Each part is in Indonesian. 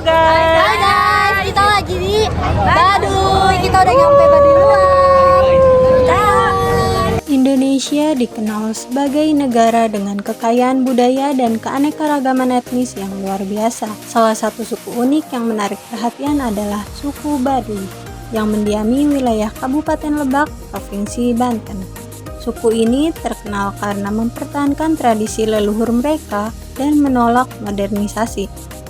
guys. Hai guys, kita lagi di Baduy. Kita udah nyampe Baduy luar. Indonesia dikenal sebagai negara dengan kekayaan budaya dan keanekaragaman etnis yang luar biasa. Salah satu suku unik yang menarik perhatian adalah suku Baduy yang mendiami wilayah Kabupaten Lebak, Provinsi Banten. Suku ini terkenal karena mempertahankan tradisi leluhur mereka dan menolak modernisasi,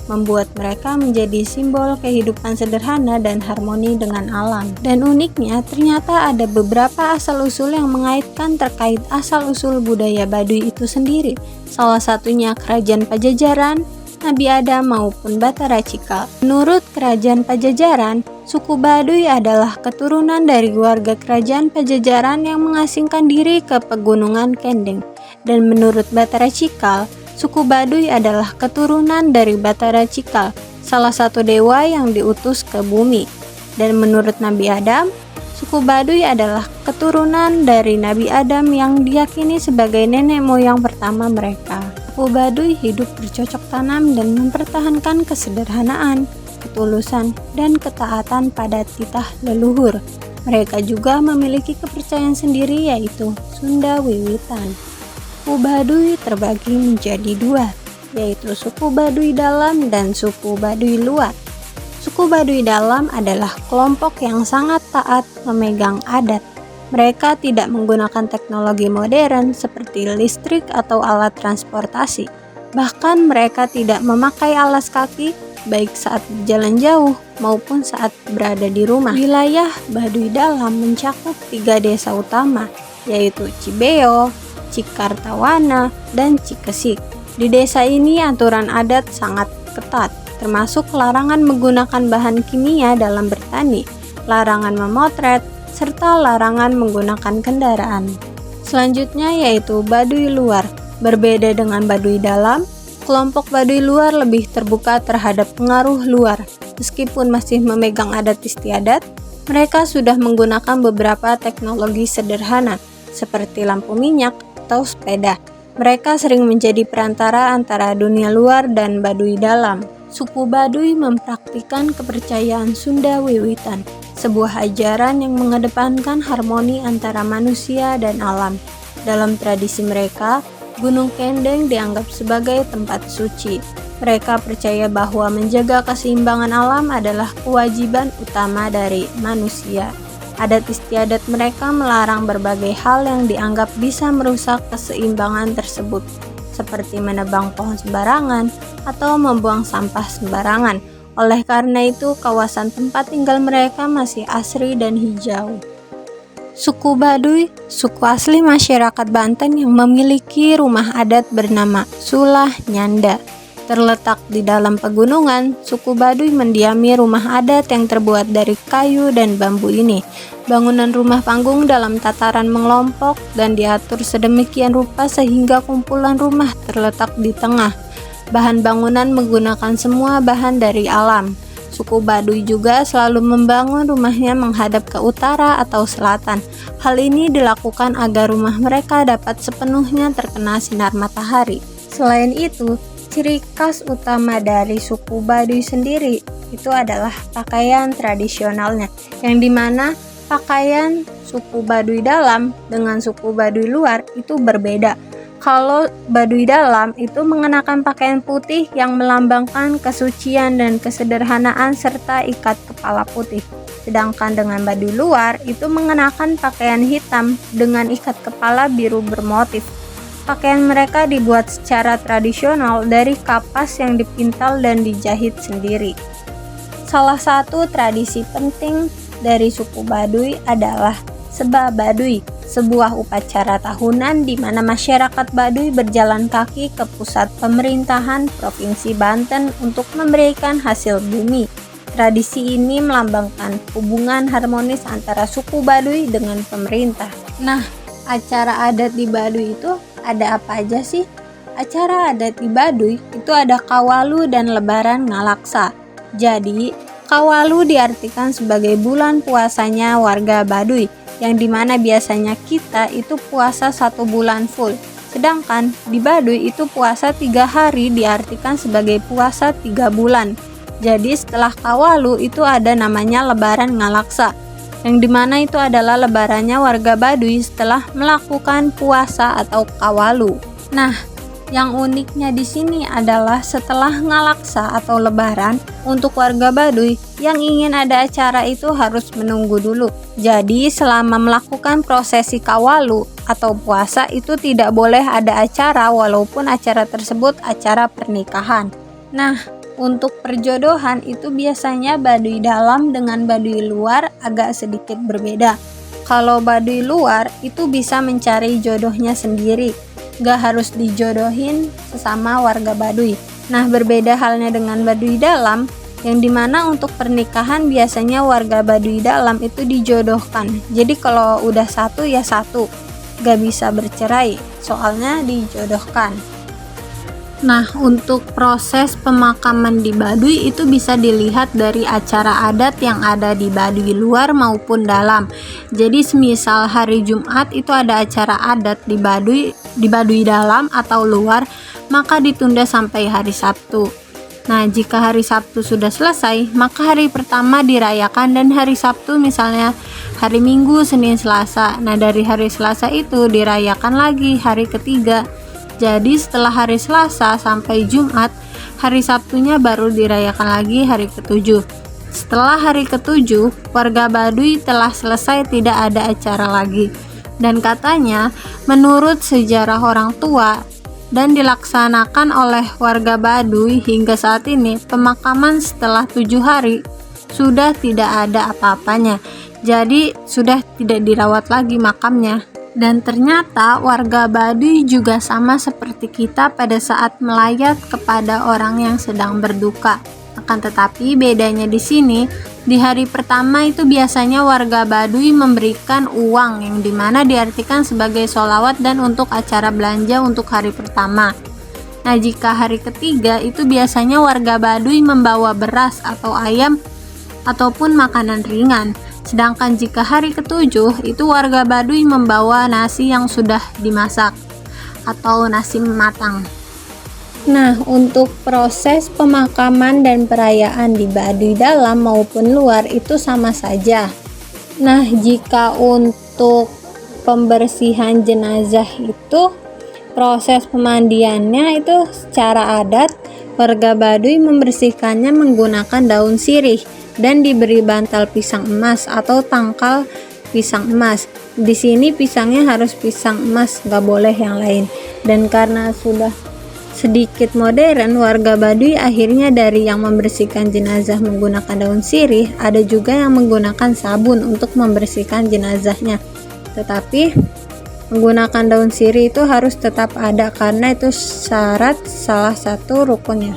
membuat mereka menjadi simbol kehidupan sederhana dan harmoni dengan alam. Dan uniknya, ternyata ada beberapa asal-usul yang mengaitkan terkait asal-usul budaya Baduy itu sendiri. Salah satunya Kerajaan Pajajaran, Nabi Adam maupun Batara Cikal. Menurut Kerajaan Pajajaran, suku Baduy adalah keturunan dari keluarga Kerajaan Pajajaran yang mengasingkan diri ke Pegunungan Kendeng. Dan menurut Batara Cikal, suku Baduy adalah keturunan dari Batara Cikal, salah satu dewa yang diutus ke bumi. Dan menurut Nabi Adam, suku Baduy adalah keturunan dari Nabi Adam yang diyakini sebagai nenek moyang pertama mereka. Suku Baduy hidup bercocok tanam dan mempertahankan kesederhanaan, ketulusan, dan ketaatan pada titah leluhur. Mereka juga memiliki kepercayaan sendiri, yaitu Sunda Wiwitan. Suku Baduy terbagi menjadi dua, yaitu suku Baduy Dalam dan suku Baduy Luar. Suku Baduy Dalam adalah kelompok yang sangat taat memegang adat. Mereka tidak menggunakan teknologi modern seperti listrik atau alat transportasi. Bahkan mereka tidak memakai alas kaki baik saat berjalan jauh maupun saat berada di rumah. Wilayah Baduy Dalam mencakup 3 desa utama, yaitu Cibeo, Cikartawana, dan Cikesik. Di desa ini aturan adat sangat ketat, termasuk larangan menggunakan bahan kimia dalam bertani, larangan memotret, serta larangan menggunakan kendaraan. Selanjutnya yaitu Baduy Luar. Berbeda dengan Baduy Dalam, kelompok Baduy Luar lebih terbuka terhadap pengaruh luar. Meskipun masih memegang adat istiadat, mereka sudah menggunakan beberapa teknologi sederhana seperti lampu minyak atau sepeda. Mereka sering menjadi perantara antara dunia luar dan Baduy Dalam. Suku Baduy mempraktikkan kepercayaan Sunda Wiwitan, sebuah ajaran yang mengedepankan harmoni antara manusia dan alam. Dalam tradisi mereka, Gunung Kendeng dianggap sebagai tempat suci. Mereka percaya bahwa menjaga keseimbangan alam adalah kewajiban utama dari manusia. Adat istiadat mereka melarang berbagai hal yang dianggap bisa merusak keseimbangan tersebut, seperti menebang pohon sembarangan atau membuang sampah sembarangan. Oleh karena itu, kawasan tempat tinggal mereka masih asri dan hijau. Suku Baduy, suku asli masyarakat Banten yang memiliki rumah adat bernama Sulah Nyanda. Terletak di dalam pegunungan, suku Baduy mendiami rumah adat yang terbuat dari kayu dan bambu ini. Bangunan rumah panggung dalam tataran mengelompok dan diatur sedemikian rupa sehingga kumpulan rumah terletak di tengah. Bahan bangunan menggunakan semua bahan dari alam. Suku Baduy juga selalu membangun rumahnya menghadap ke utara atau selatan. Hal ini dilakukan agar rumah mereka dapat sepenuhnya terkena sinar matahari. Selain itu, ciri khas utama dari suku Baduy sendiri itu adalah pakaian tradisionalnya, yang dimana pakaian suku Baduy Dalam dengan suku Baduy Luar itu berbeda. Kalau Baduy Dalam itu mengenakan pakaian putih yang melambangkan kesucian dan kesederhanaan serta ikat kepala putih. Sedangkan dengan Baduy Luar itu mengenakan pakaian hitam dengan ikat kepala biru bermotif. Pakaian mereka dibuat secara tradisional dari kapas yang dipintal dan dijahit sendiri. Salah satu tradisi penting dari suku Baduy adalah Seba Baduy, sebuah upacara tahunan di mana masyarakat Baduy berjalan kaki ke pusat pemerintahan Provinsi Banten untuk memberikan hasil bumi. Tradisi ini melambangkan hubungan harmonis antara suku Baduy dengan pemerintah. Nah, acara adat di Baduy itu ada apa aja sih? Acara adat di Baduy itu ada Kawalu dan Lebaran Ngalaksa. Jadi, Kawalu diartikan sebagai bulan puasanya warga Baduy, yang dimana biasanya kita itu puasa 1 bulan full. Sedangkan di Baduy itu puasa 3 hari diartikan sebagai puasa 3 bulan. Jadi setelah Kawalu itu ada namanya Lebaran Ngalaksa, yang dimana itu adalah lebarannya warga Baduy setelah melakukan puasa atau Kawalu. Nah, yang uniknya di sini adalah setelah Ngalaksa atau lebaran, untuk warga Baduy yang ingin ada acara itu harus menunggu dulu. Jadi selama melakukan prosesi Kawalu atau puasa itu tidak boleh ada acara walaupun acara tersebut acara pernikahan. Nah, untuk perjodohan itu biasanya Baduy dalam dengan Baduy luar agak sedikit berbeda. Kalau Baduy luar itu bisa mencari jodohnya sendiri, gak harus dijodohin sesama warga Baduy. Nah, berbeda halnya dengan Baduy dalam, yang dimana untuk pernikahan biasanya warga Baduy dalam itu dijodohkan. Jadi kalau udah satu ya satu, gak bisa bercerai, soalnya dijodohkan. Nah, untuk proses pemakaman di Baduy itu bisa dilihat dari acara adat yang ada di Baduy luar maupun dalam. Jadi semisal hari Jumat itu ada acara adat di Baduy dalam atau luar, maka ditunda sampai hari Sabtu. Nah, jika hari Sabtu sudah selesai, maka hari pertama dirayakan dan hari Sabtu misalnya hari Minggu, Senin, Selasa. Nah, dari hari Selasa itu dirayakan lagi hari ketiga. Jadi setelah hari Selasa sampai Jumat, hari Sabtunya baru dirayakan lagi hari ketujuh. Setelah hari ketujuh, warga Baduy telah selesai, tidak ada acara lagi. Dan katanya, menurut sejarah orang tua dan dilaksanakan oleh warga Baduy hingga saat ini, pemakaman setelah 7 hari sudah tidak ada apa-apanya. Jadi sudah tidak dirawat lagi makamnya. Dan ternyata warga Baduy juga sama seperti kita pada saat melayat kepada orang yang sedang berduka. Akan tetapi bedanya di sini, di hari pertama itu biasanya warga Baduy memberikan uang yang dimana diartikan sebagai sholawat dan untuk acara belanja untuk hari pertama. Nah, jika hari ketiga itu biasanya warga Baduy membawa beras atau ayam ataupun makanan ringan. Sedangkan jika hari ketujuh itu warga Baduy membawa nasi yang sudah dimasak atau nasi matang. Nah, untuk proses pemakaman dan perayaan di Baduy dalam maupun luar itu sama saja. Nah, jika untuk pembersihan jenazah itu proses pemandiannya itu secara adat warga Baduy membersihkannya menggunakan daun sirih dan diberi bantal pisang emas atau tangkal pisang emas. Di sini pisangnya harus pisang emas, gak boleh yang lain. Dan karena sudah sedikit modern, warga Baduy akhirnya dari yang membersihkan jenazah menggunakan daun sirih, ada juga yang menggunakan sabun untuk membersihkan jenazahnya. Tetapi menggunakan daun sirih itu harus tetap ada karena itu syarat salah satu rukunnya.